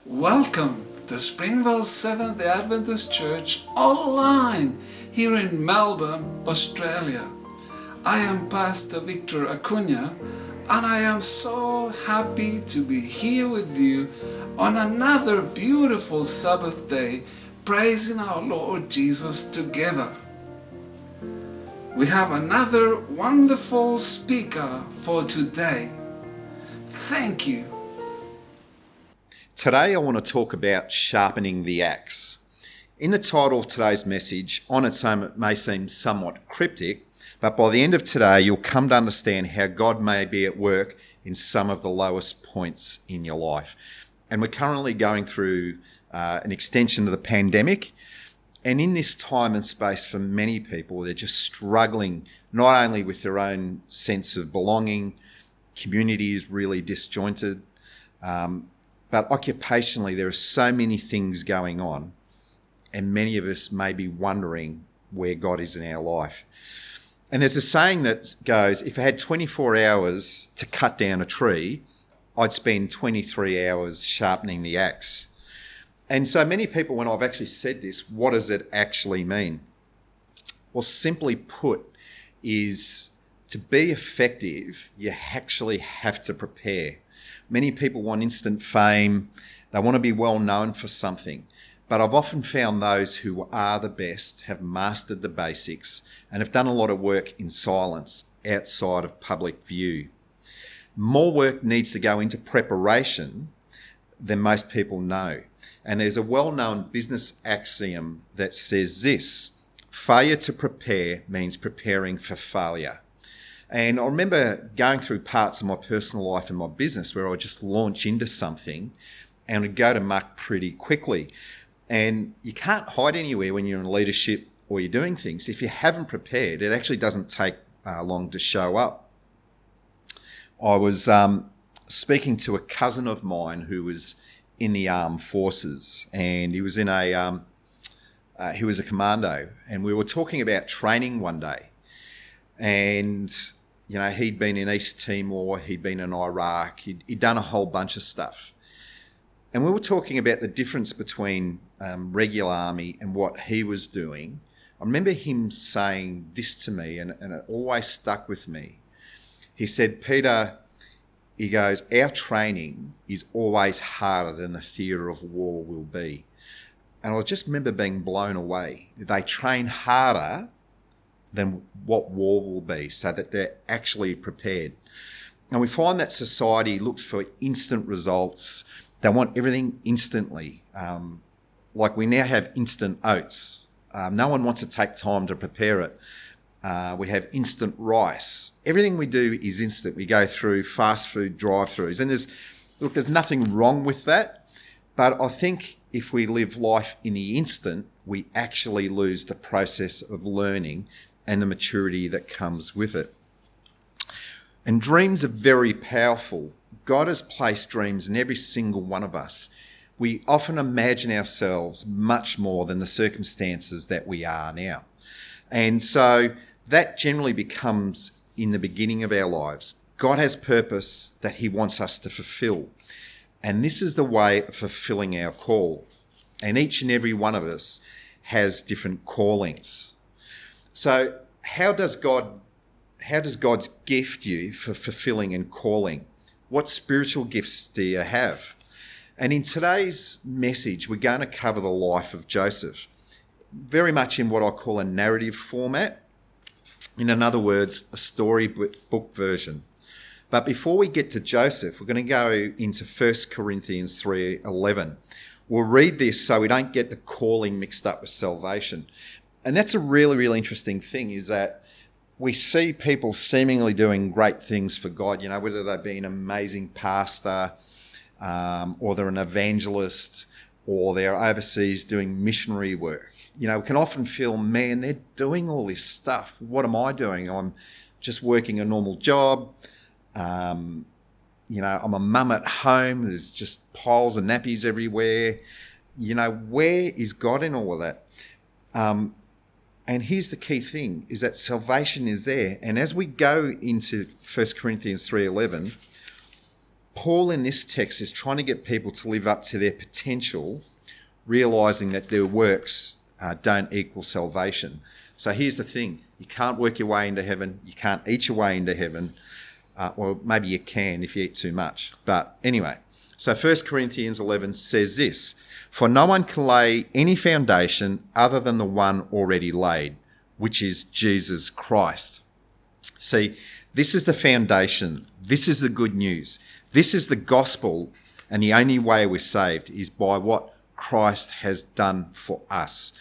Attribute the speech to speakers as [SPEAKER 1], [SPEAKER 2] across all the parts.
[SPEAKER 1] Welcome to Springvale Seventh-day Adventist Church online here in Melbourne, Australia. I am Pastor Victor Acuna and I am so happy to be here with you on another beautiful Sabbath day, praising our Lord Jesus together. We have another wonderful speaker for today. Thank you.
[SPEAKER 2] Today I want to talk about sharpening the axe. In the title of today's message, on its own it may seem somewhat cryptic, but by the end of today you'll come to understand how God may be at work in some of the lowest points in your life. And we're currently going through an extension of the pandemic, and in this time and space for many people they're just struggling not only with their own sense of belonging, community is really disjointed, but occupationally, there are so many things going on, and many of us may be wondering where God is in our life. And there's a saying that goes, if I had 24 hours to cut down a tree, I'd spend 23 hours sharpening the axe. And so many people, when I've actually said this, what does it actually mean? Well, simply put, is to be effective, you actually have to prepare. Many people want instant fame. They want to be well known for something. But I've often found those who are the best have mastered the basics and have done a lot of work in silence outside of public view. More work needs to go into preparation than most people know. And there's a well-known business axiom that says this: failure to prepare means preparing for failure. And I remember going through parts of my personal life and my business where I would just launch into something and would go to muck pretty quickly. And you can't hide anywhere when you're in leadership or you're doing things. If you haven't prepared, it actually doesn't take long to show up. I was speaking to a cousin of mine who was in the armed forces, and he was in he was a commando, and we were talking about training one day. And you know, he'd been in East Timor, he'd been in Iraq, he'd done a whole bunch of stuff. And we were talking about the difference between regular army and what he was doing. I remember him saying this to me, and it always stuck with me. He said, Peter, he goes, our training is always harder than the theatre of war will be. And I just remember being blown away. They train harder than what war will be, so that they're actually prepared. And we find that society looks for instant results. They want everything instantly. Like we now have instant oats. No one wants to take time to prepare it. We have instant rice. Everything we do is instant. We go through fast food drive-throughs. And there's nothing wrong with that. But I think if we live life in the instant, we actually lose the process of learning and the maturity that comes with it. And dreams are very powerful. God has placed dreams in every single one of us. We often imagine ourselves much more than the circumstances that we are now. And so that generally becomes in the beginning of our lives. God has purpose that he wants us to fulfill. And this is the way of fulfilling our call. And each and every one of us has different callings. So how does God's gift you for fulfilling and calling? What spiritual gifts do you have? And in today's message, we're going to cover the life of Joseph, very much in what I call a narrative format. In other words, a storybook version. But before we get to Joseph, we're going to go into 1 Corinthians 3:11. We'll read this so we don't get the calling mixed up with salvation. And that's a really, really interesting thing, is that we see people seemingly doing great things for God, you know, whether they be an amazing pastor, or they're an evangelist, or they're overseas doing missionary work. You know, we can often feel, man, they're doing all this stuff. What am I doing? I'm just working a normal job. You know, I'm a mum at home. There's just piles of nappies everywhere. You know, where is God in all of that? And here's the key thing, is that salvation is there. And as we go into 1 Corinthians 3:11, Paul in this text is trying to get people to live up to their potential, realising that their works don't equal salvation. So here's the thing. You can't work your way into heaven. You can't eat your way into heaven. Well, maybe you can if you eat too much. But anyway, so 1 Corinthians 11 says this, "For no one can lay any foundation other than the one already laid, which is Jesus Christ." See, this is the foundation. This is the good news. This is the gospel, and the only way we're saved is by what Christ has done for us.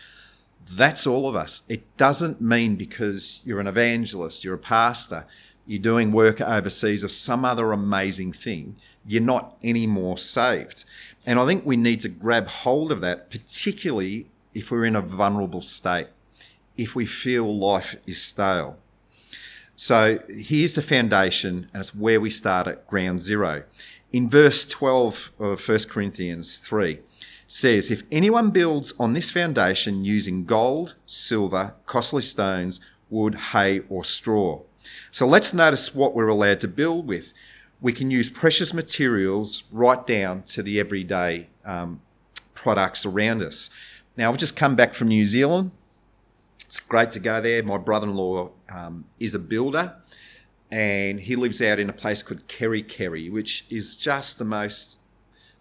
[SPEAKER 2] That's all of us. It doesn't mean because you're an evangelist, you're a pastor, you're doing work overseas or some other amazing thing, you're not any more saved. And I think we need to grab hold of that, particularly if we're in a vulnerable state, if we feel life is stale. So here's the foundation, and it's where we start at ground zero. In verse 12 of 1 Corinthians 3, says, "If anyone builds on this foundation using gold, silver, costly stones, wood, hay, or straw." So let's notice what we're allowed to build with. We can use precious materials right down to the everyday products around us. Now, I've just come back from New Zealand. It's great to go there. My brother-in-law is a builder, and he lives out in a place called Karaoglanis, which is just the most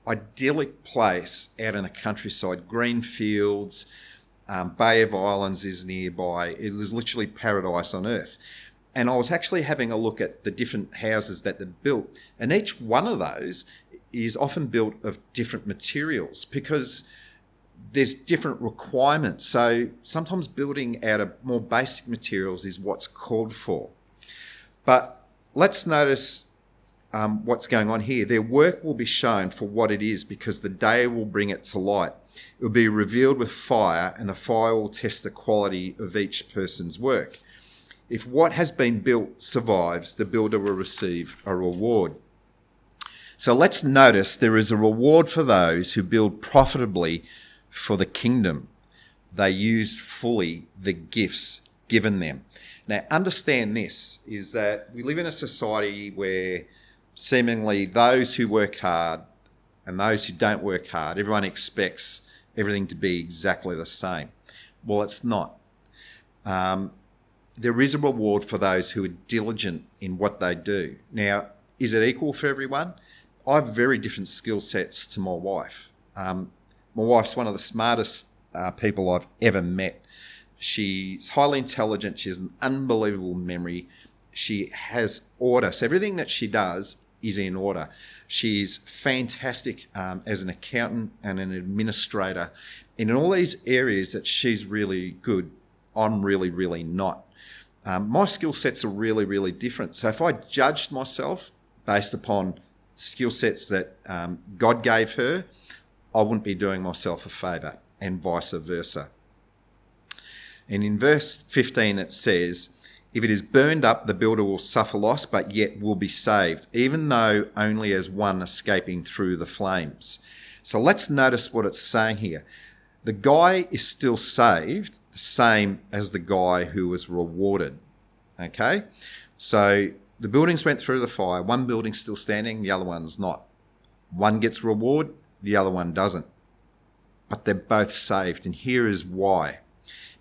[SPEAKER 2] idyllic place out in the countryside. Green fields, Bay of Islands is nearby. It is literally paradise on earth. And I was actually having a look at the different houses that they've built, and each one of those is often built of different materials because there's different requirements. So sometimes building out of more basic materials is what's called for. But let's notice what's going on here. Their work will be shown for what it is because the day will bring it to light. It will be revealed with fire, and the fire will test the quality of each person's work. If what has been built survives, the builder will receive a reward. So let's notice there is a reward for those who build profitably for the kingdom. They used fully the gifts given them. Now, understand this, is that we live in a society where seemingly those who work hard and those who don't work hard, everyone expects everything to be exactly the same. Well, it's not. There is a reward for those who are diligent in what they do. Now, is it equal for everyone? I have very different skill sets to my wife. My wife's one of the smartest people I've ever met. She's highly intelligent. She has an unbelievable memory. She has order. So everything that she does is in order. She's fantastic as an accountant and an administrator. And in all these areas that she's really good, I'm really, really not. My skill sets are really, really different. So if I judged myself based upon skill sets that God gave her, I wouldn't be doing myself a favour, and vice versa. And in verse 15 it says, "If it is burned up, the builder will suffer loss, but yet will be saved, even though only as one escaping through the flames." So let's notice what it's saying here. The guy is still saved, the same as the guy who was rewarded. Okay? So the buildings went through the fire. One building's still standing, the other one's not. One gets reward, the other one doesn't. But they're both saved, and here is why.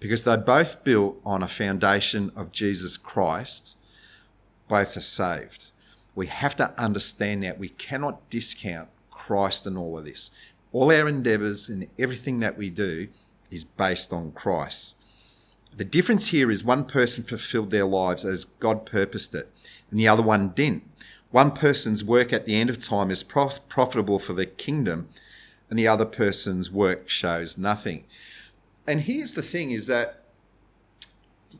[SPEAKER 2] Because they're both built on a foundation of Jesus Christ, both are saved. We have to understand that. We cannot discount Christ in all of this. All our endeavours and everything that we do is based on Christ. The difference here is one person fulfilled their lives as God purposed it, and the other one didn't. One person's work at the end of time is profitable for the kingdom, and the other person's work shows nothing. And here's the thing, is that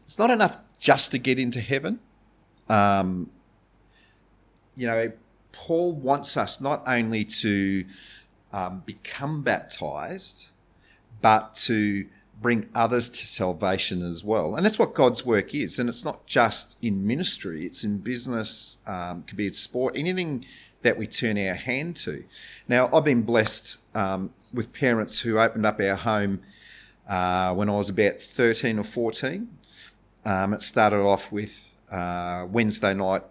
[SPEAKER 2] it's not enough just to get into heaven. Paul wants us not only to become baptized, but to bring others to salvation as well. And that's what God's work is. And it's not just in ministry, it's in business, could be in sport, anything that we turn our hand to. Now, I've been blessed with parents who opened up our home when I was about 13 or 14. It started off with Wednesday night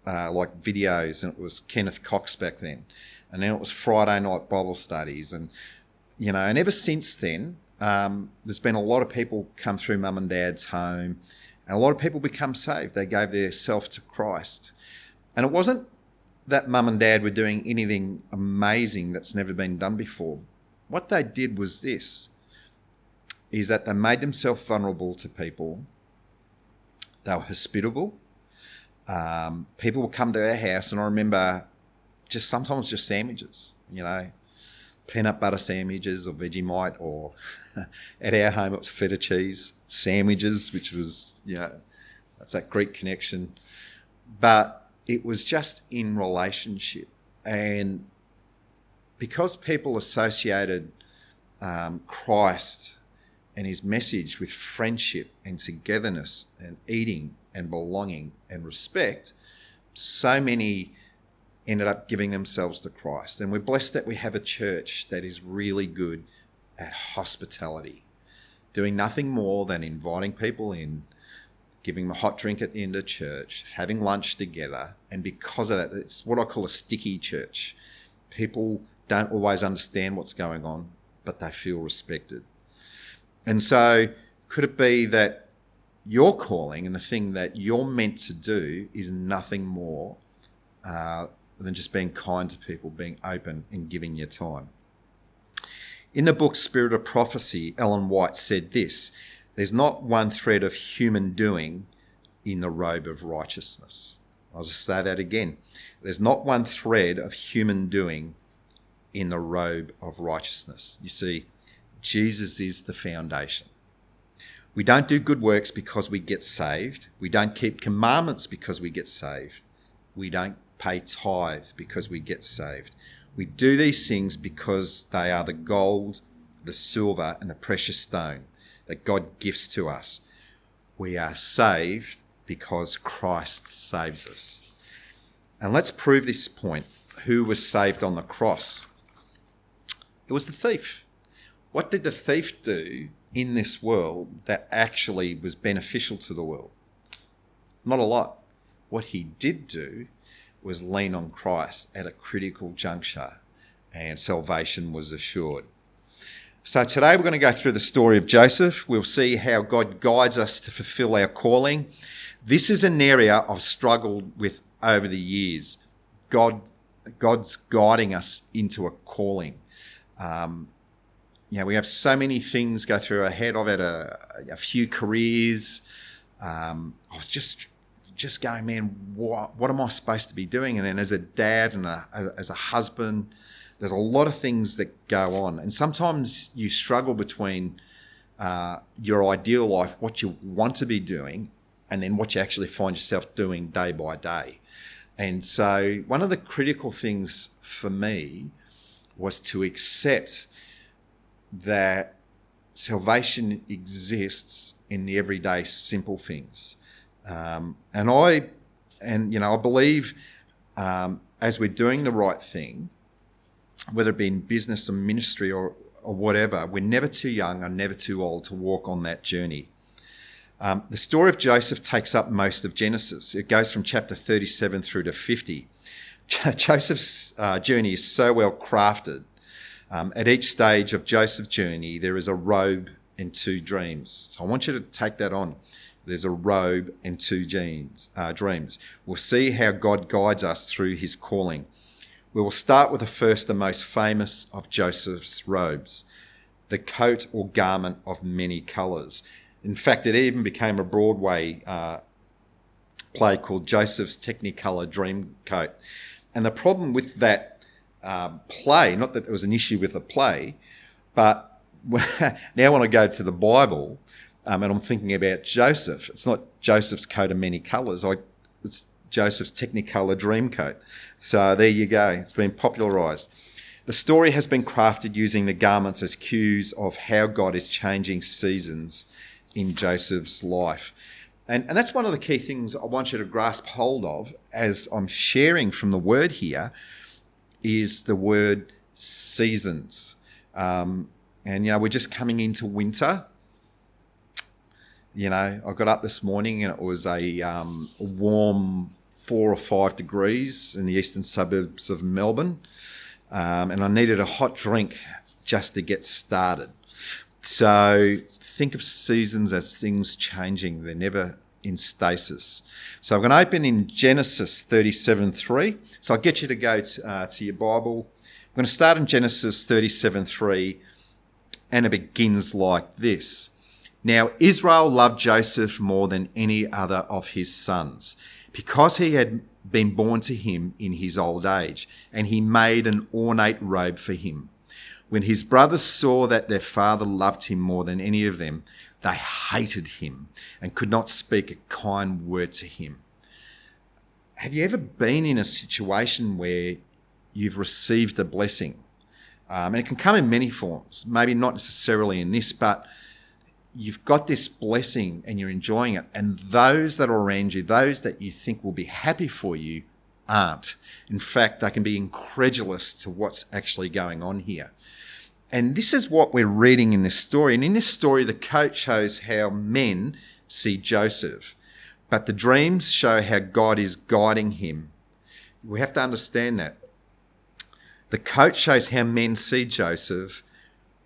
[SPEAKER 2] like videos, and it was Kenneth Cox back then, and then it was Friday night Bible studies, and and ever since then, there's been a lot of people come through mum and dad's home, and a lot of people become saved. They gave their self to Christ, and it wasn't that mum and dad were doing anything amazing that's never been done before. What they did was this: is that they made themselves vulnerable to people. They were hospitable. People would come to our house, and I remember sometimes just sandwiches, peanut butter sandwiches or Vegemite, or at our home it was feta cheese sandwiches, which was, that's that Greek connection. But it was just in relationship. And because people associated Christ and his message with friendship and togetherness and eating and belonging and respect, so many ended up giving themselves to Christ. And we're blessed that we have a church that is really good at hospitality, doing nothing more than inviting people in, giving them a hot drink at the end of church, having lunch together. And because of that, it's what I call a sticky church. People don't always understand what's going on, but they feel respected. And so could it be that your calling and the thing that you're meant to do is nothing more than just being kind to people, being open and giving your time? In the book Spirit of Prophecy, Ellen White said this: there's not one thread of human doing in the robe of righteousness. I'll just say that again. There's not one thread of human doing in the robe of righteousness. You see, Jesus is the foundation. We don't do good works because we get saved. We don't keep commandments because we get saved. We don't pay tithe because we get saved. We do these things because they are the gold, the silver, and the precious stone that God gifts to us. We are saved because Christ saves us. And let's prove this point. Who was saved on the cross? It was the thief. What did the thief do in this world that actually was beneficial to the world? Not a lot. What he did do was lean on Christ at a critical juncture, and salvation was assured. So today we're going to go through the story of Joseph. We'll see how God guides us to fulfill our calling. This is an area I've struggled with over the years. God's guiding us into a calling. We have so many things go through our head. I've had a few careers. I was just going, man, what am I supposed to be doing? And then as a dad and as a husband, there's a lot of things that go on. And sometimes you struggle between your ideal life, what you want to be doing, and then what you actually find yourself doing day by day. And so one of the critical things for me was to accept that salvation exists in the everyday simple things. And I believe as we're doing the right thing, whether it be in business or ministry or whatever, we're never too young or never too old to walk on that journey. The story of Joseph takes up most of Genesis. It goes from chapter 37 through to 50. Joseph's journey is so well crafted. At each stage of Joseph's journey, there is a robe and two dreams. So I want you to take that on. There's a robe and two dreams. We'll see how God guides us through his calling. We will start with the first and most famous of Joseph's robes, the coat or garment of many colours. In fact, it even became a Broadway play called Joseph's Technicolor Dream Coat. And the problem with that play, not that there was an issue with the play, but now when I go to the Bible and I'm thinking about Joseph, it's not Joseph's coat of many colours, it's Joseph's Technicolor Dream Coat. So there you go, it's been popularised. The story has been crafted using the garments as cues of how God is changing seasons in Joseph's life. And that's one of the key things I want you to grasp hold of as I'm sharing from the word here, is the word seasons. We're just coming into winter. I got up this morning and it was a warm 4 or 5 degrees in the eastern suburbs of Melbourne, and I needed a hot drink just to get started. So think of seasons as things changing. They're never in stasis. So I'm going to open in Genesis 37:3. So I'll get you to go to your Bible. I'm going to start in Genesis 37:3, and it begins like this. Now Israel loved Joseph more than any other of his sons, because he had been born to him in his old age, and he made an ornate robe for him. When his brothers saw that their father loved him more than any of them, they hated him and could not speak a kind word to him. Have you ever been in a situation where you've received a blessing? And it can come in many forms, maybe not necessarily in this, but you've got this blessing and you're enjoying it, and those that are around you, those that you think will be happy for you, aren't. In fact, they can be incredulous to what's actually going on here. And this is what we're reading in this story. And in this story, the coat shows how men see Joseph, but the dreams show how God is guiding him. We have to understand that. The coat shows how men see Joseph,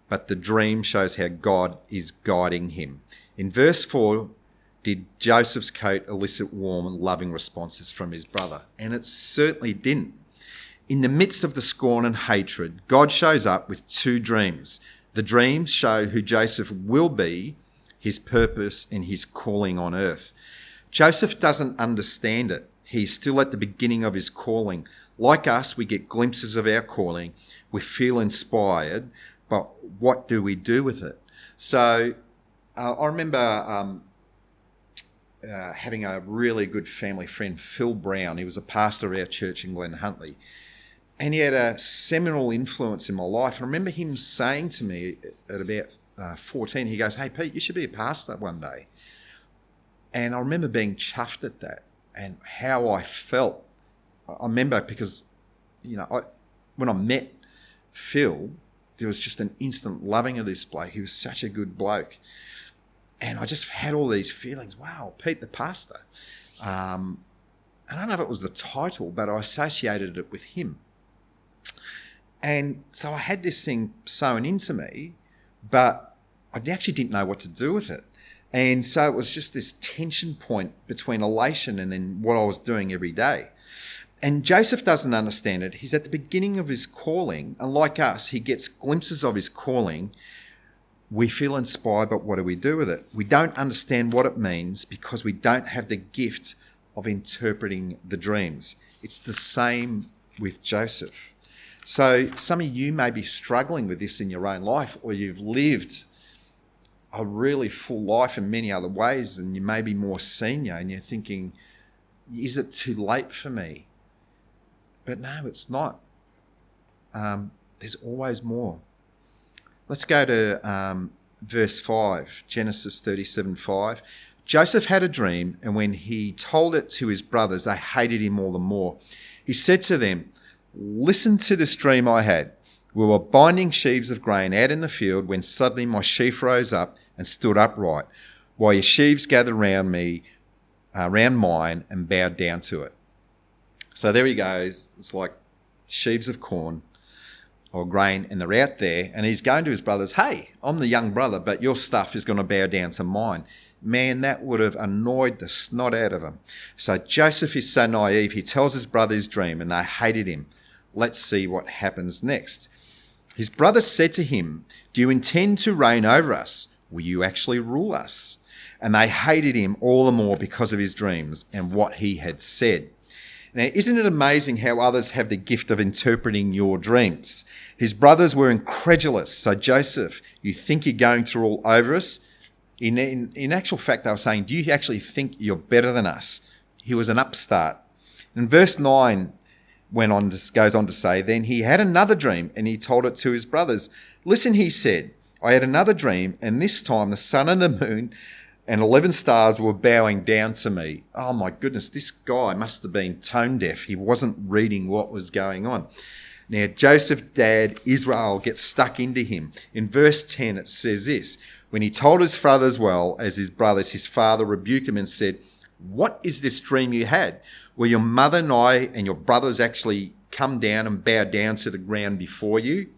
[SPEAKER 2] but the dream shows how God is guiding him. In verse 4, did Joseph's coat elicit warm and loving responses from his brother? And it certainly didn't. In the midst of the scorn and hatred, God shows up with 2 dreams. The dreams show who Joseph will be, his purpose and his calling on earth. Joseph doesn't understand it. He's still at the beginning of his calling. Like us, we get glimpses of our calling. We feel inspired, but what do we do with it? So I remember having a really good family friend, Phil Brown. He was a pastor at our church in Glen Huntly. And he had a seminal influence in my life. And I remember him saying to me at about 14, he goes, "Hey, Pete, you should be a pastor one day." And I remember being chuffed at that and how I felt. I remember because, when I met Phil, there was just an instant loving of this bloke. He was such a good bloke. And I just had all these feelings. Wow, Pete the pastor. I don't know if it was the title, but I associated it with him. And so I had this thing sewn into me, but I actually didn't know what to do with it. And so it was just this tension point between elation and then what I was doing every day. And Joseph doesn't understand it. He's at the beginning of his calling, and like us, he gets glimpses of his calling. We feel inspired, but what do we do with it? We don't understand what it means because we don't have the gift of interpreting the dreams. It's the same with Joseph. So some of you may be struggling with this in your own life, or you've lived a really full life in many other ways, and you may be more senior and you're thinking, is it too late for me? But no, it's not. There's always more. Let's go to verse 5, Genesis 37:5. Joseph had a dream, and when he told it to his brothers, they hated him all the more. He said to them, "Listen to this dream I had. We were binding sheaves of grain out in the field when suddenly my sheaf rose up and stood upright, while your sheaves gathered round me, round mine, and bowed down to it." So there he goes. It's like sheaves of corn or grain, and they're out there, and he's going to his brothers, "Hey, I'm the young brother, but your stuff is going to bow down to mine." Man, that would have annoyed the snot out of him. So Joseph is so naive, he tells his brother his dream, and they hated him. Let's see what happens next. His brothers said to him, "Do you intend to reign over us? Will you actually rule us?" And they hated him all the more because of his dreams and what he had said. Now, isn't it amazing how others have the gift of interpreting your dreams? His brothers were incredulous. So Joseph, you think you're going to rule over us? In actual fact, they were saying, do you actually think you're better than us? He was an upstart. And verse 9 goes on to say, then he had another dream, and he told it to his brothers. "Listen," he said, "I had another dream, and this time the sun and the moon and 11 stars were bowing down to me." Oh my goodness, this guy must have been tone deaf. He wasn't reading what was going on. Now, Joseph's dad, Israel, gets stuck into him. In verse 10, it says this: when he told his father as well as his brothers, his father rebuked him and said, what is this dream you had? Will your mother and I and your brothers actually come down and bow down to the ground before you?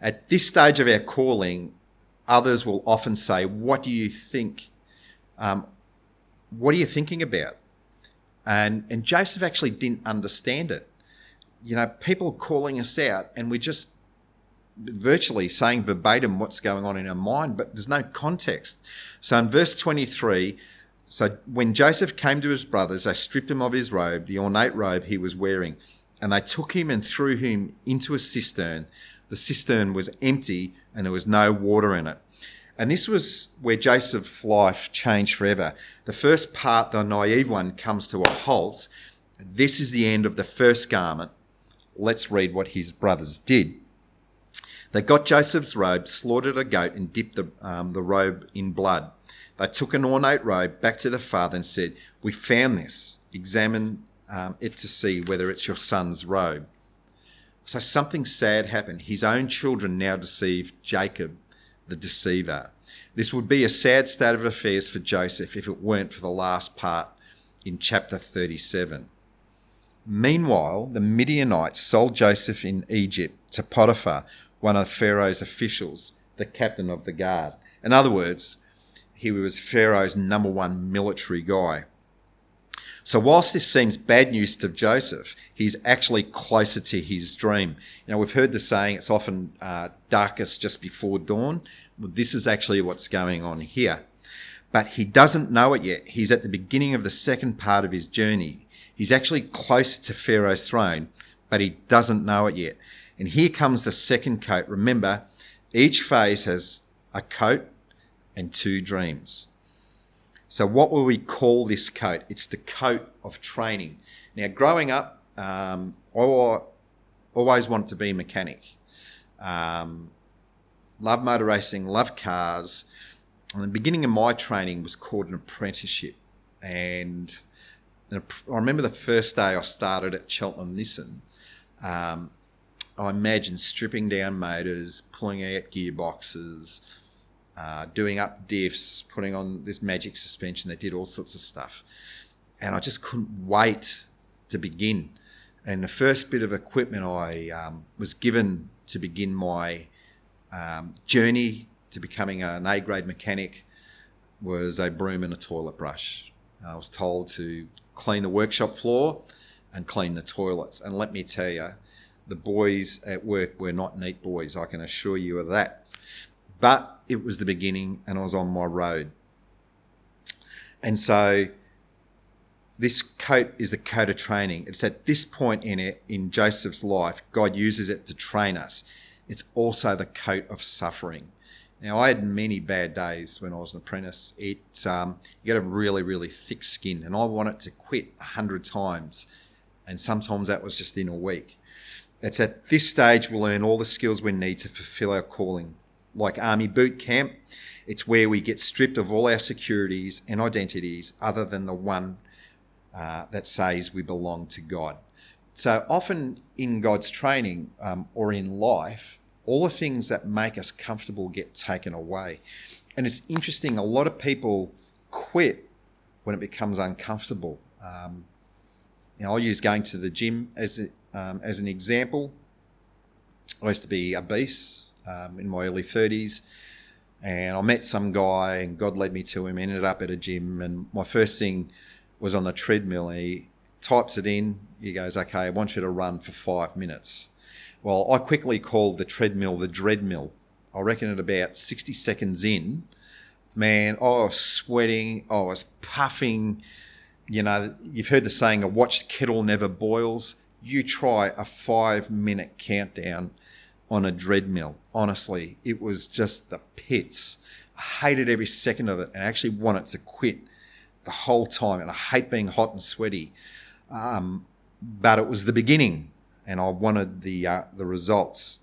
[SPEAKER 2] At this stage of our calling, others will often say, what do you think? What are you thinking about? And Joseph actually didn't understand it. People calling us out and we're just virtually saying verbatim what's going on in our mind, but there's no context. So in verse 23, so when Joseph came to his brothers, they stripped him of his robe, the ornate robe he was wearing, and they took him and threw him into a cistern. The cistern was empty and there was no water in it. And this was where Joseph's life changed forever. The first part, the naive one, comes to a halt. This is the end of the first garment. Let's read what his brothers did. They got Joseph's robe, slaughtered a goat and dipped the robe in blood. They took an ornate robe back to the father and said, we found this. Examine it to see whether it's your son's robe. So something sad happened. His own children now deceived Jacob, the deceiver. This would be a sad state of affairs for Joseph if it weren't for the last part in chapter 37. Meanwhile, the Midianites sold Joseph in Egypt to Potiphar, one of Pharaoh's officials, the captain of the guard. In other words, he was Pharaoh's number one military guy. So whilst this seems bad news to Joseph, he's actually closer to his dream. We've heard the saying, it's often darkest just before dawn. Well, this is actually what's going on here. But he doesn't know it yet. He's at the beginning of the second part of his journey. He's actually closer to Pharaoh's throne, but he doesn't know it yet. And here comes the second coat. Remember, each phase has a coat and two dreams. So what will we call this coat? It's the coat of training. Now, growing up, I always wanted to be a mechanic. Love motor racing, love cars. And the beginning of my training was called an apprenticeship. And I remember the first day I started at Cheltenham Nissan. I imagined stripping down motors, pulling out gearboxes, doing up diffs, putting on this magic suspension that did all sorts of stuff. And I just couldn't wait to begin. And the first bit of equipment I was given to begin my journey to becoming an A-grade mechanic was a broom and a toilet brush. I was told to clean the workshop floor and clean the toilets. And let me tell you, the boys at work were not neat boys, I can assure you of that. But it was the beginning and I was on my road. And so this coat is a coat of training. It's at this point in Joseph's life, God uses it to train us. It's also the coat of suffering. Now, I had many bad days when I was an apprentice. You get a really, really thick skin, and I wanted to quit 100 times, and sometimes that was just in a week. It's at this stage we'll learn all the skills we need to fulfill our calling. Like Army Boot Camp, it's where we get stripped of all our securities and identities other than the one that says we belong to God. So often in God's training or in life, all the things that make us comfortable get taken away. And it's interesting, a lot of people quit when it becomes uncomfortable. I'll use going to the gym as an example. I used to be obese in my early 30s, and I met some guy and God led me to him, ended up at a gym, and my first thing was on the treadmill. And he types it in, he goes, okay, I want you to run for 5 minutes. Well, I quickly called the treadmill the dreadmill. I reckon at about 60 seconds in, man, I was sweating, I was puffing. You've heard the saying, a watched kettle never boils. You try a 5-minute countdown on a dreadmill. Honestly, it was just the pits. I hated every second of it and I actually wanted to quit the whole time. And I hate being hot and sweaty. But it was the beginning and I wanted the results.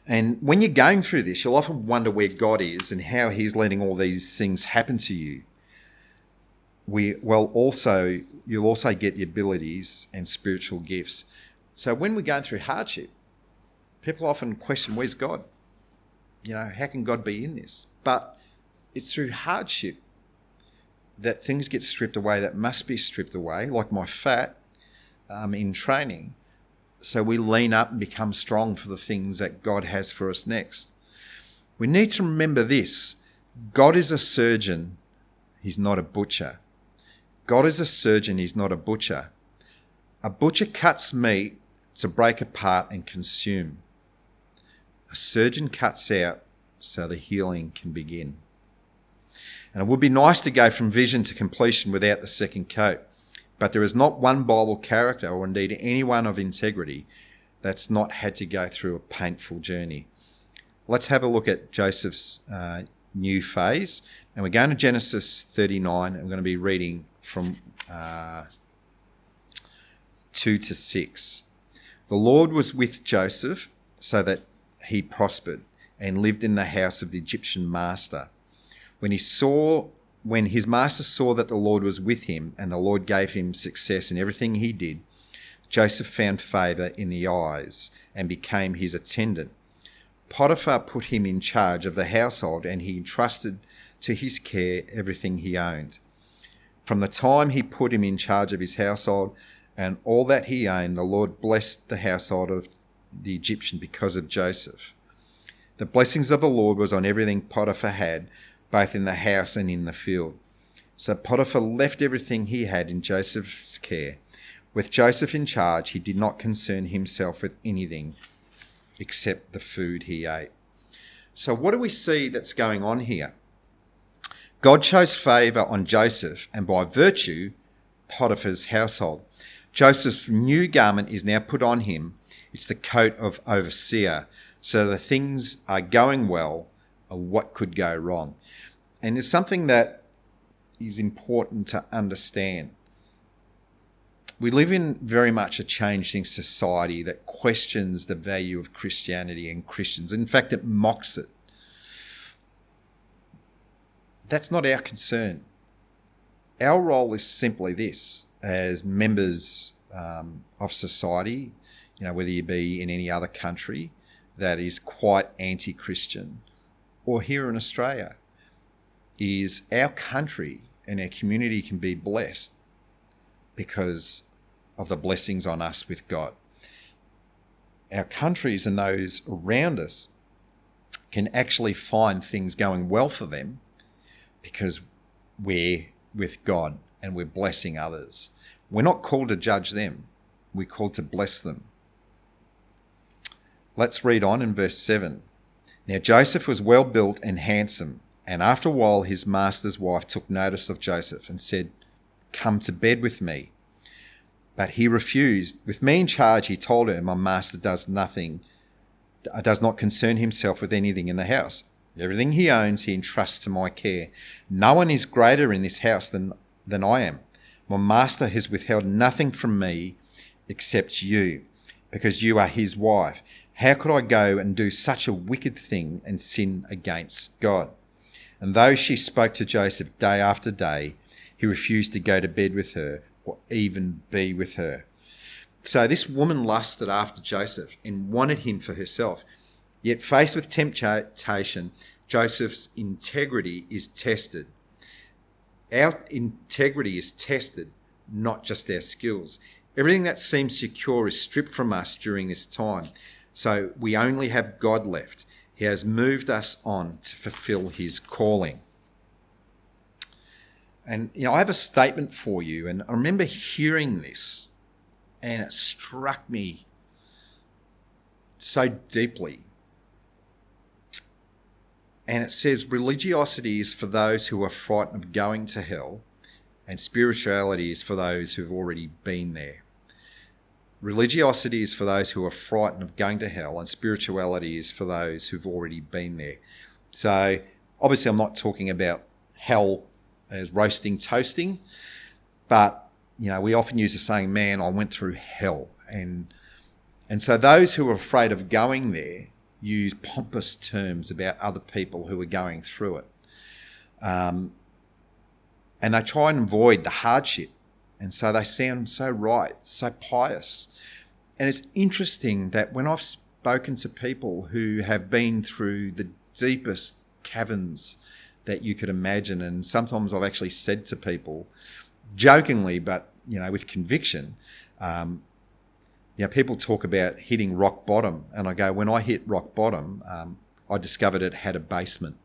[SPEAKER 2] And when you're going through this, you'll often wonder where God is and how he's letting all these things happen to you. You'll also get the abilities and spiritual gifts. So when we're going through hardship, people often question, where's God? How can God be in this? But it's through hardship that things get stripped away that must be stripped away, like my fat in training. So we lean up and become strong for the things that God has for us next. We need to remember this. God is a surgeon. He's not a butcher. God is a surgeon. He's not a butcher. A butcher cuts meat to break apart and consume. A surgeon cuts out so the healing can begin. And it would be nice to go from vision to completion without the second coat. But there is not one Bible character, or indeed anyone of integrity, that's not had to go through a painful journey. Let's have a look at Joseph's new phase. And we're going to Genesis 39, and we're going to be reading from 2 to 6. The Lord was with Joseph so that he prospered and lived in the house of the Egyptian master. When his master saw that the Lord was with him and the Lord gave him success in everything he did, Joseph found favour in the eyes and became his attendant. Potiphar put him in charge of the household, and he entrusted to his care everything he owned. From the time he put him in charge of his household and all that he owned, the Lord blessed the household of the Egyptian because of Joseph. The blessings of the Lord was on everything Potiphar had, both in the house and in the field. So Potiphar left everything he had in Joseph's care. With Joseph in charge, he did not concern himself with anything except the food he ate. So what do we see that's going on here? God chose favour on Joseph, and by virtue, Potiphar's household. Joseph's new garment is now put on him. It's the coat of overseer. So the things are going well, or what could go wrong? And there's something that is important to understand. We live in very much a changing society that questions the value of Christianity and Christians. In fact, it mocks it. That's not our concern. Our role is simply this, as members of society, whether you be in any other country that is quite anti-Christian, or here in Australia, is our country and our community can be blessed because of the blessings on us with God. Our countries and those around us can actually find things going well for them because we're with God and we're blessing others. We're not called to judge them. We're called to bless them. Let's read on in verse 7. Now Joseph was well built and handsome, and after a while his master's wife took notice of Joseph and said, "Come to bed with me." But he refused. With me in charge, he told her, "My master does not concern himself with anything in the house. Everything he owns he entrusts to my care. No one is greater in this house than I am. My master has withheld nothing from me except you, because you are his wife. How could I go and do such a wicked thing and sin against God?" And though she spoke to Joseph day after day, he refused to go to bed with her or even be with her. So this woman lusted after Joseph and wanted him for herself. Yet faced with temptation, Joseph's integrity is tested. Our integrity is tested, not just our skills. Everything that seems secure is stripped from us during this time. So we only have God left. He has moved us on to fulfill his calling. And, I have a statement for you. And I remember hearing this and it struck me so deeply. And it says, religiosity is for those who are frightened of going to hell, and spirituality is for those who've already been there. Religiosity is for those who are frightened of going to hell, and spirituality is for those who've already been there. So obviously I'm not talking about hell as roasting, toasting, but, we often use the saying, "Man, I went through hell." And so those who are afraid of going there use pompous terms about other people who are going through it. And they try and avoid the hardship. And so they sound so right, so pious. And it's interesting that when I've spoken to people who have been through the deepest caverns that you could imagine. And sometimes I've actually said to people, jokingly, but with conviction, people talk about hitting rock bottom, and I go, when I hit rock bottom, I discovered it had a basement,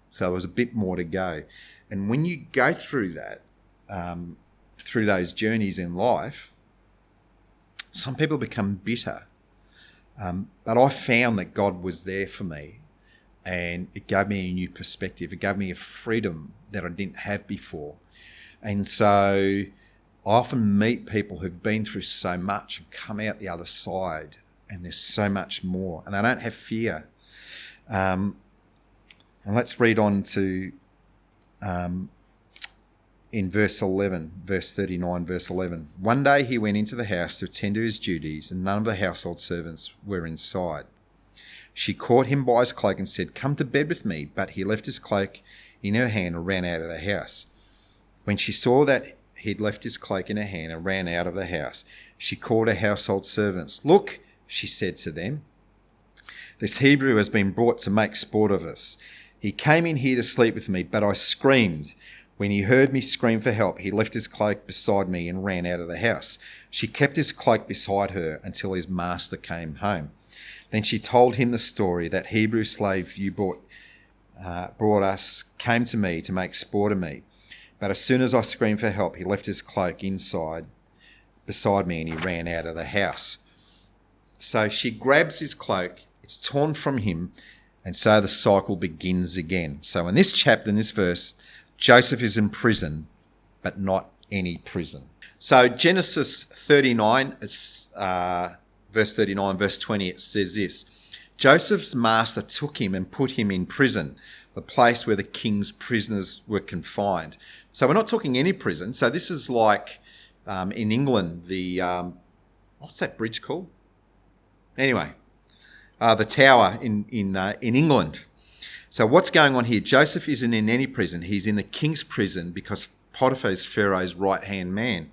[SPEAKER 2] so there was a bit more to go. And when you go through that, through those journeys in life, some people become bitter. But I found that God was there for me, and it gave me a new perspective. It gave me a freedom that I didn't have before. And so I often meet people who've been through so much and come out the other side, and there's so much more, and they don't have fear. And let's read on to in verse 11, verse 39, verse 11. One day he went into the house to attend to his duties, and none of the household servants were inside. She caught him by his cloak and said, "Come to bed with me." But he left his cloak in her hand and ran out of the house. When she saw that he'd left his cloak in her hand and ran out of the house, she called her household servants. "Look," she said to them, "this Hebrew has been brought to make sport of us. He came in here to sleep with me, but I screamed. When he heard me scream for help, he left his cloak beside me and ran out of the house." She kept his cloak beside her until his master came home. Then she told him the story. "That Hebrew slave you brought us came to me to make sport of me. But as soon as I screamed for help, he left his cloak beside me, and he ran out of the house." So she grabs his cloak, it's torn from him, and so the cycle begins again. So in this chapter, in this verse, Joseph is in prison, but not any prison. So Genesis 39, verse 39, verse 20, it says this: Joseph's master took him and put him in prison, the place where the king's prisoners were confined. So we're not talking any prison. So this is like in England, the, what's that bridge called? Anyway, the tower in England. So what's going on here? Joseph isn't in any prison. He's in the king's prison because Potiphar is Pharaoh's right-hand man.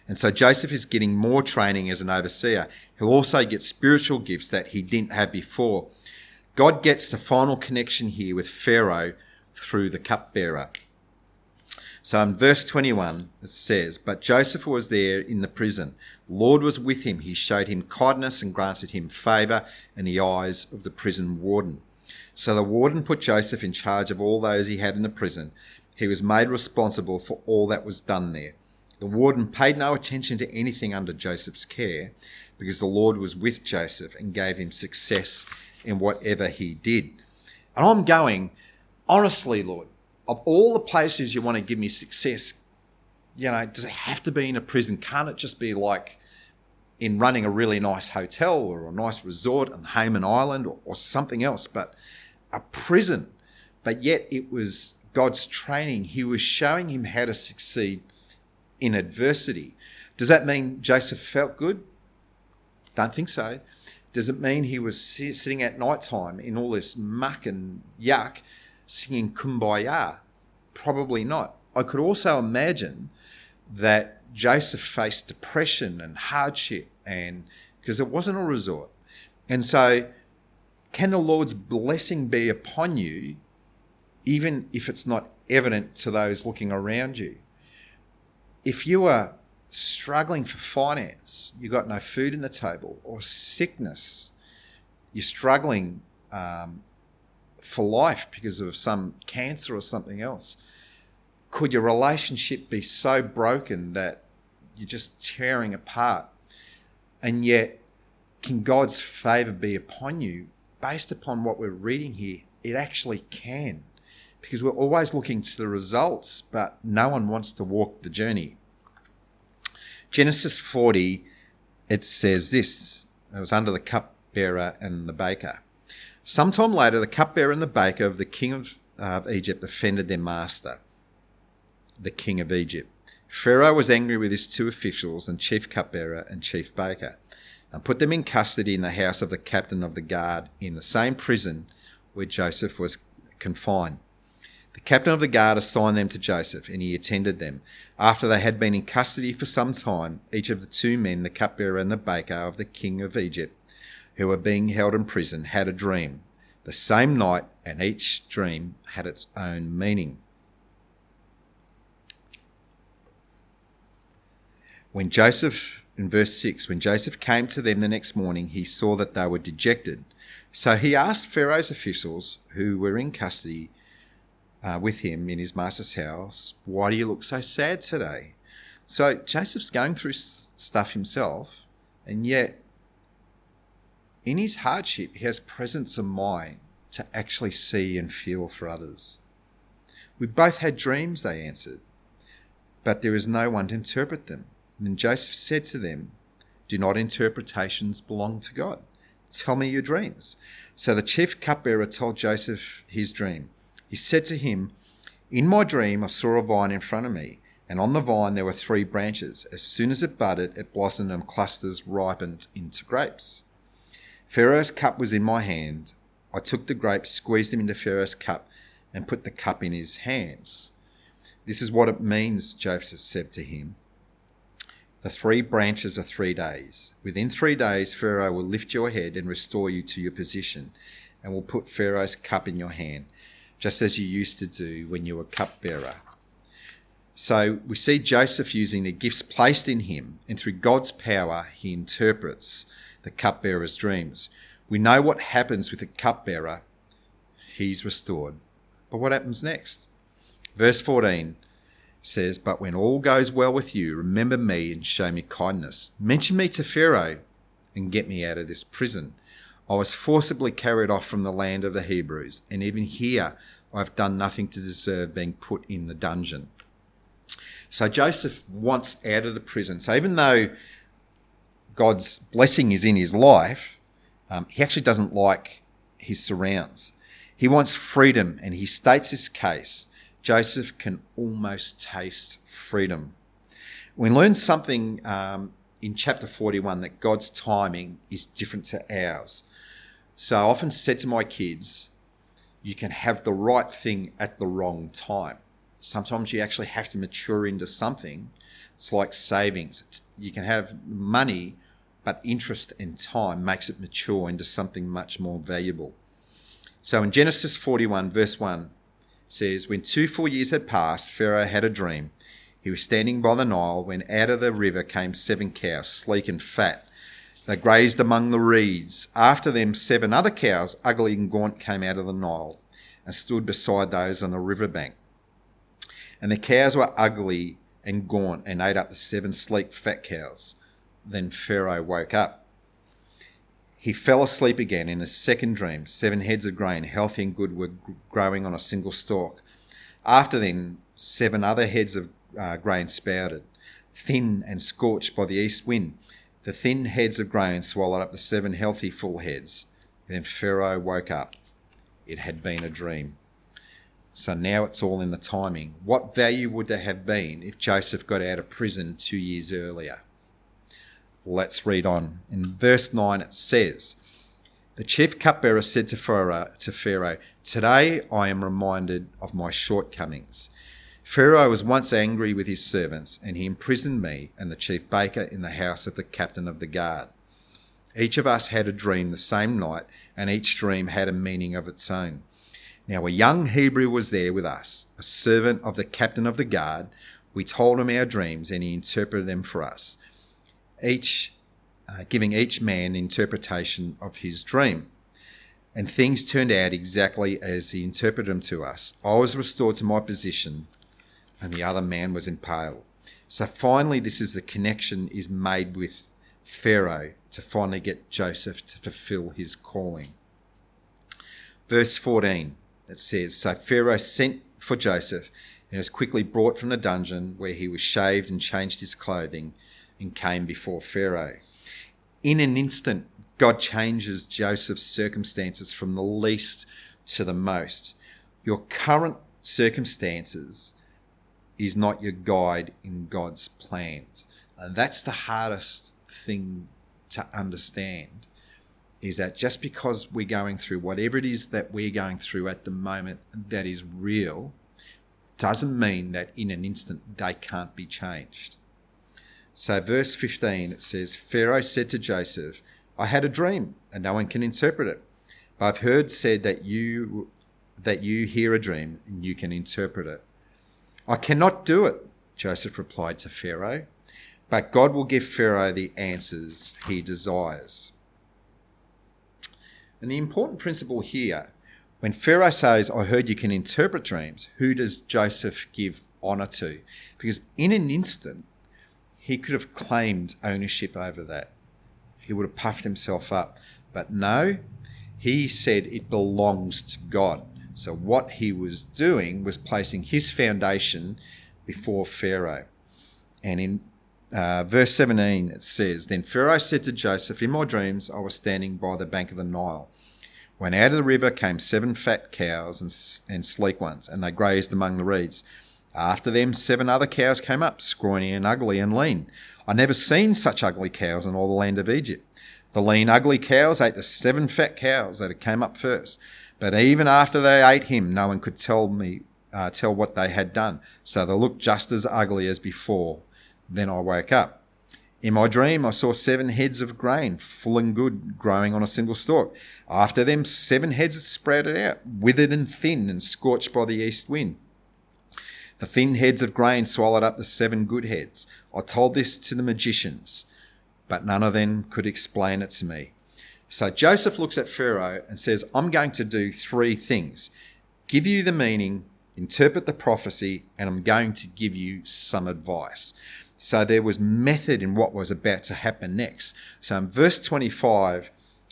[SPEAKER 2] And so Joseph is getting more training as an overseer. He'll also get spiritual gifts that he didn't have before. God gets the final connection here with Pharaoh through the cupbearer. So in verse 21, it says, "But Joseph was there in the prison. The Lord was with him. He showed him kindness and granted him favour in the eyes of the prison warden. So the warden put Joseph in charge of all those he had in the prison. He was made responsible for all that was done there. The warden paid no attention to anything under Joseph's care because the Lord was with Joseph and gave him success in whatever he did." And I'm going, honestly, Lord, of all the places you want to give me success, does it have to be in a prison? Can't it just be like in running a really nice hotel or a nice resort on Hayman Island or something else? But a prison. But yet it was God's training. He was showing him how to succeed in adversity. Does that mean Joseph felt good? Don't think so. Does it mean he was sitting at night time in all this muck and yuck singing Kumbaya? Probably not. I could also imagine that Joseph faced depression and hardship, and because it wasn't a resort. And so can the Lord's blessing be upon you even if it's not evident to those looking around you? If you are struggling for finance, you've got no food in the table, or sickness, you're struggling for life because of some cancer or something else, could your relationship be so broken that you're just tearing apart? And yet, can God's favour be upon you? Based upon what we're reading here, it actually can. Because we're always looking to the results, but no one wants to walk the journey. Genesis 40, it says this. It was under the cupbearer and the baker. Sometime later, the cupbearer and the baker of the king of Egypt offended their master, the king of Egypt. Pharaoh was angry with his two officials, and chief cupbearer and chief baker, and put them in custody in the house of the captain of the guard in the same prison where Joseph was confined. The captain of the guard assigned them to Joseph, and he attended them. After they had been in custody for some time, each of the two men, the cupbearer and the baker of the king of Egypt, who were being held in prison, had a dream. the same night, and each dream had its own meaning. When Joseph, in verse 6, when Joseph came to them the next morning, he saw that they were dejected. So he asked Pharaoh's officials who were in custody with him in his master's house, "Why do you look so sad today?" So Joseph's going through stuff himself, and yet in his hardship, he has presence of mind to actually see and feel for others. "We both had dreams," they answered, "but there is no one to interpret them." And then Joseph said to them, "Do not interpretations belong to God? Tell me your dreams." So the chief cupbearer told Joseph his dream. He said to him, "In my dream I saw a vine in front of me, and on the vine there were 3 branches. As soon as it budded, it blossomed and clusters ripened into grapes. Pharaoh's cup was in my hand. I took the grapes, squeezed them into Pharaoh's cup, and put the cup in his hands." This is what it means, Joseph said to him. "The 3 branches are 3 days. Within 3 days, Pharaoh will lift your head and restore you to your position, and will put Pharaoh's cup in your hand, just as you used to do when you were cupbearer." So we see Joseph using the gifts placed in him, and through God's power, he interprets the cupbearer's dreams. We know what happens with the cupbearer. He's restored. But what happens next? Verse 14 says, "But when all goes well with you, remember me and show me kindness. Mention me to Pharaoh and get me out of this prison. I was forcibly carried off from the land of the Hebrews, and even here I have done nothing to deserve being put in the dungeon." So Joseph wants out of the prison. So even though God's blessing is in his life, he actually doesn't like his surrounds. He wants freedom, and he states his case. Joseph can almost taste freedom. We learn something in chapter 41, that God's timing is different to ours. So I often said to my kids, you can have the right thing at the wrong time. Sometimes you actually have to mature into something. It's like savings. You can have money, but interest and time makes it mature into something much more valuable. So in Genesis 41, verse 1, says, "When 2 full years had passed, Pharaoh had a dream. He was standing by the Nile when out of the river came 7 cows, sleek and fat. They grazed among the reeds. After them 7 other cows, ugly and gaunt, came out of the Nile and stood beside those on the riverbank. And the cows were ugly and gaunt and ate up the 7 sleek fat cows. Then Pharaoh woke up. He fell asleep again in a second dream. 7 heads of grain, healthy and good, were growing on a single stalk. After them, 7 other heads of grain sprouted, thin and scorched by the east wind. The thin heads of grain swallowed up the 7 healthy full heads. Then Pharaoh woke up. It had been a dream." So now it's all in the timing. What value would there have been if Joseph got out of prison 2 years earlier? Let's read on. In verse 9 it says, "The chief cupbearer said to Pharaoh, 'Today I am reminded of my shortcomings. Pharaoh was once angry with his servants, and he imprisoned me and the chief baker in the house of the captain of the guard. Each of us had a dream the same night, and each dream had a meaning of its own. Now a young Hebrew was there with us, a servant of the captain of the guard. We told him our dreams, and he interpreted them for us, giving each man an interpretation of his dream. And things turned out exactly as he interpreted them to us. I was restored to my position, and the other man was impaled." So finally, this is the connection is made with Pharaoh to finally get Joseph to fulfill his calling. Verse 14, it says, "So Pharaoh sent for Joseph and was quickly brought from the dungeon, where he was shaved and changed his clothing, and came before Pharaoh." In an instant, God changes Joseph's circumstances from the least to the most. Your current circumstances is not your guide in God's plans. And that's the hardest thing to understand, is that just because we're going through whatever it is that we're going through at the moment that is real, doesn't mean that in an instant they can't be changed. So verse 15, it says, "Pharaoh said to Joseph, 'I had a dream, and no one can interpret it. I've heard said that you hear a dream and you can interpret it. I cannot do it, Joseph replied to Pharaoh, but God will give Pharaoh the answers he desires. And the important principle here, when Pharaoh says, I heard you can interpret dreams, who does Joseph give honour to? Because in an instant, he could have claimed ownership over that. He would have puffed himself up. But no, he said it belongs to God. So what he was doing was placing his foundation before Pharaoh. And in verse 17 it says, Then Pharaoh said to Joseph, In my dreams I was standing by the bank of the Nile, when out of the river came 7 fat cows and sleek ones, and they grazed among the reeds. After them 7 other cows came up, scrawny and ugly and lean. I'd never seen such ugly cows in all the land of Egypt. The lean, ugly cows ate the 7 fat cows that had came up first. But even after they ate him, no one could tell what they had done. So they looked just as ugly as before. Then I woke up. In my dream, I saw 7 heads of grain, full and good, growing on a single stalk. After them, 7 heads sprouted out, withered and thin and scorched by the east wind. The thin heads of grain swallowed up the 7 good heads. I told this to the magicians, but none of them could explain it to me. So Joseph looks at Pharaoh and says, I'm going to do 3 things. Give you the meaning, interpret the prophecy, and I'm going to give you some advice. So there was method in what was about to happen next. So in verse 25,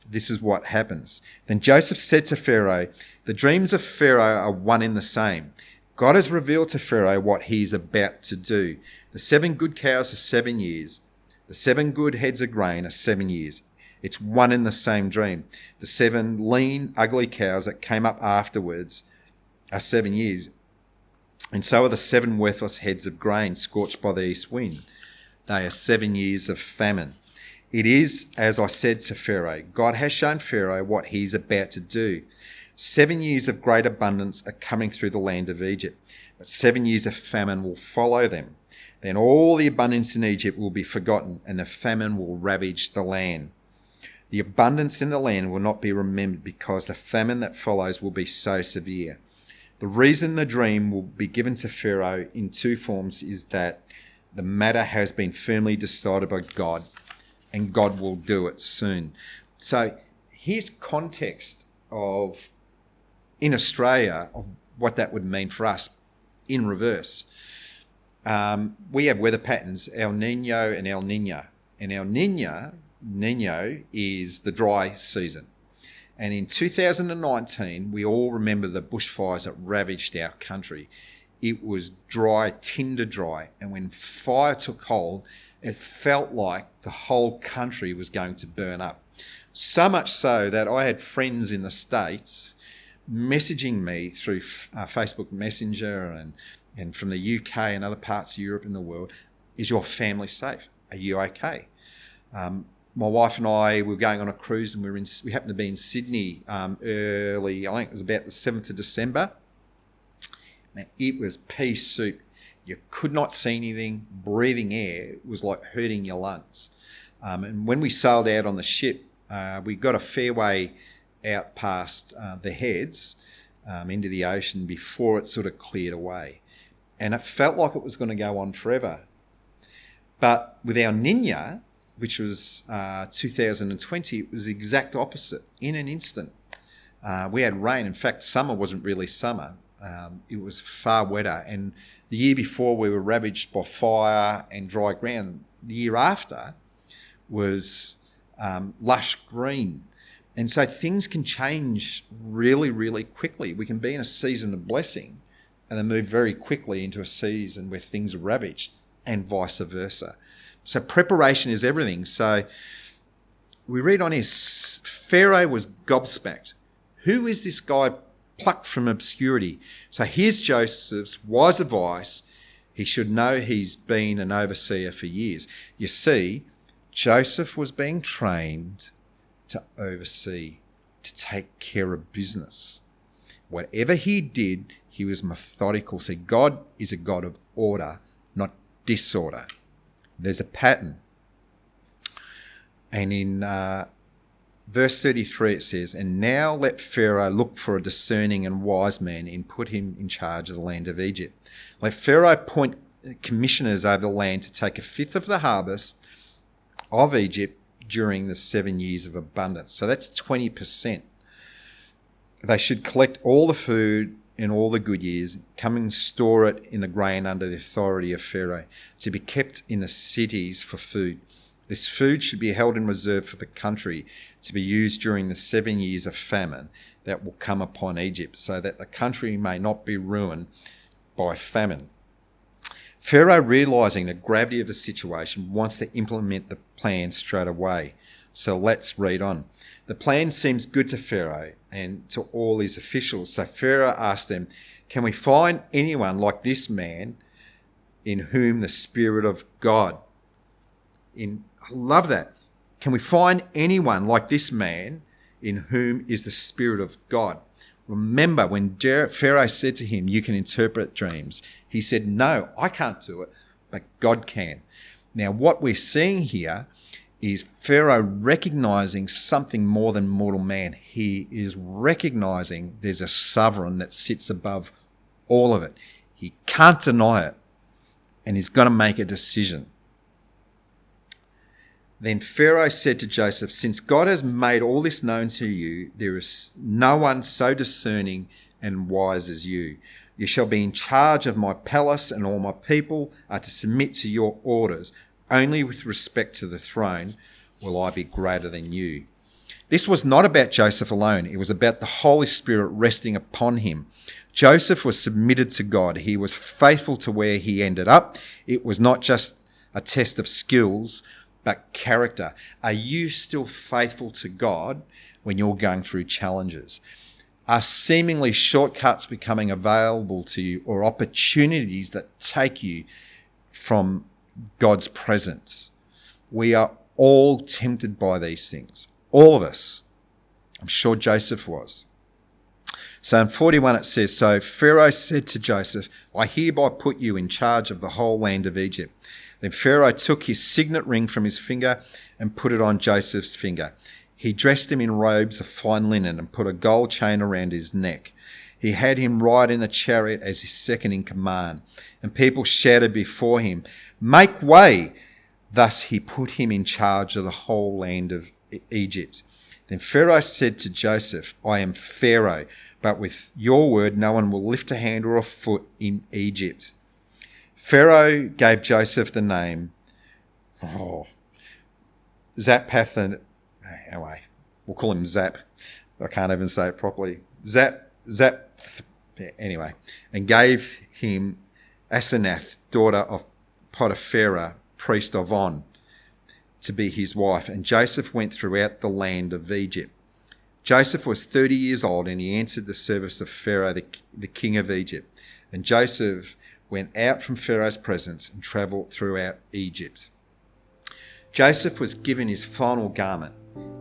[SPEAKER 2] this is what happens. Then Joseph said to Pharaoh, The dreams of Pharaoh are one and the same. God has revealed to Pharaoh what he is about to do. The 7 good cows are 7 years. The 7 good heads of grain are 7 years. It's one and the same dream. The 7 lean, ugly cows that came up afterwards are 7 years. And so are the 7 worthless heads of grain scorched by the east wind. They are 7 years of famine. It is, as I said to Pharaoh, God has shown Pharaoh what he's about to do. 7 years of great abundance are coming through the land of Egypt, but 7 years of famine will follow them. Then all the abundance in Egypt will be forgotten, and the famine will ravage the land. The abundance in the land will not be remembered, because the famine that follows will be so severe. The reason the dream will be given to Pharaoh in 2 forms is that the matter has been firmly decided by God, and God will do it soon. So here's context of, in Australia, of what that would mean for us in reverse. We have weather patterns, El Nino and El Nino. And El Nino is the dry season. And in 2019, we all remember the bushfires that ravaged our country. It was dry, tinder dry. And when fire took hold, it felt like the whole country was going to burn up. So much so that I had friends in the States messaging me through Facebook Messenger and from the UK and other parts of Europe and the world, is your family safe? Are you okay? My wife and I were going on a cruise, and we happened to be in Sydney early, I think it was about the 7th of December. Now, it was pea soup. You could not see anything. Breathing air was like hurting your lungs. And when we sailed out on the ship, we got a fair way out past the heads into the ocean before it sort of cleared away. And it felt like it was going to go on forever. But with our Nina, which was 2020, it was the exact opposite. In an instant, we had rain. In fact, summer wasn't really summer. It was far wetter. And the year before, we were ravaged by fire and dry ground. The year after was lush green. And so things can change really, really quickly. We can be in a season of blessing and then move very quickly into a season where things are ravaged, and vice versa. So preparation is everything. So we read on here, Pharaoh was gobsmacked. Who is this guy plucked from obscurity? So here's Joseph's wise advice. He should know he's been an overseer for years. You see, Joseph was being trained to oversee, to take care of business. Whatever he did, he was methodical. See, God is a God of order, not disorder. There's a pattern. And in Verse 33 it says, "And now let Pharaoh look for a discerning and wise man and put him in charge of the land of Egypt. Let Pharaoh appoint commissioners over the land to take a fifth of the harvest of Egypt during the 7 years of abundance." So that's 20%. They should collect all the food in all the good years, come and store it in the grain under the authority of Pharaoh, to be kept in the cities for food. This food should be held in reserve for the country, to be used during the 7 years of famine that will come upon Egypt, so that the country may not be ruined by famine. Pharaoh, realising the gravity of the situation, wants to implement the plan straight away. So let's read on. The plan seems good to Pharaoh and to all his officials. So Pharaoh asked them, "Can we find anyone like this man in whom the Spirit of God..." I love that. Can we find anyone like this man in whom is the Spirit of God? Remember when Pharaoh said to him, "You can interpret dreams," he said, "No, I can't do it, but God can." Now what we're seeing here is Pharaoh recognising something more than mortal man. He is recognising there's a sovereign that sits above all of it. He can't deny it, and he's got to make a decision. Then Pharaoh said to Joseph, "Since God has made all this known to you, there is no one so discerning and wise as you. You shall be in charge of my palace, and all my people are to submit to your orders. Only with respect to the throne will I be greater than you." This was not about Joseph alone. It was about the Holy Spirit resting upon him. Joseph was submitted to God. He was faithful to where he ended up. It was not just a test of skills, but character. Are you still faithful to God when you're going through challenges? Are seemingly shortcuts becoming available to you, or opportunities that take you from God's presence? We are all tempted by these things. All of us. I'm sure Joseph was. So in 41 it says, "So Pharaoh said to Joseph, I hereby put you in charge of the whole land of Egypt." Then Pharaoh took his signet ring from his finger and put it on Joseph's finger. He dressed him in robes of fine linen and put a gold chain around his neck. He had him ride in a chariot as his second in command, and people shouted before him, "Make way!" Thus he put him in charge of the whole land of Egypt. Then Pharaoh said to Joseph, "I am Pharaoh, but with your word no one will lift a hand or a foot in Egypt." Pharaoh gave Joseph the name Zapath. Anyway, we'll call him Zap. I can't even say it properly. Anyway, and gave him Asenath, daughter of Potipharah, priest of On, to be his wife. And Joseph went throughout the land of Egypt. Joseph was 30 years old, and he entered the service of Pharaoh, the king of Egypt. And Joseph went out from Pharaoh's presence and travelled throughout Egypt. Joseph was given his final garment,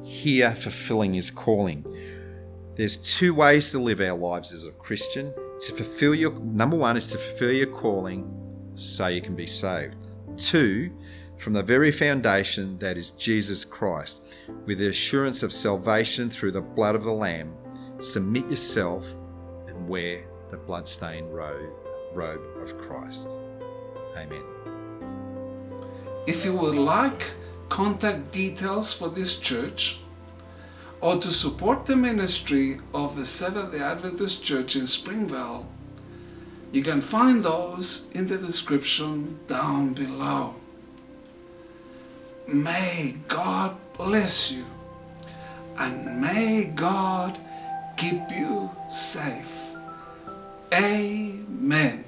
[SPEAKER 2] here fulfilling his calling. There's two ways to live our lives as a Christian. Number one is to fulfill your calling so you can be saved. Two, from the very foundation that is Jesus Christ, with the assurance of salvation through the blood of the Lamb, submit yourself and wear the bloodstained robe of Christ. Amen.
[SPEAKER 1] If you would like contact details for this church, or to support the ministry of the Seventh-day Adventist Church in Springvale, you can find those in the description down below. May God bless you, and may God keep you safe. Amen.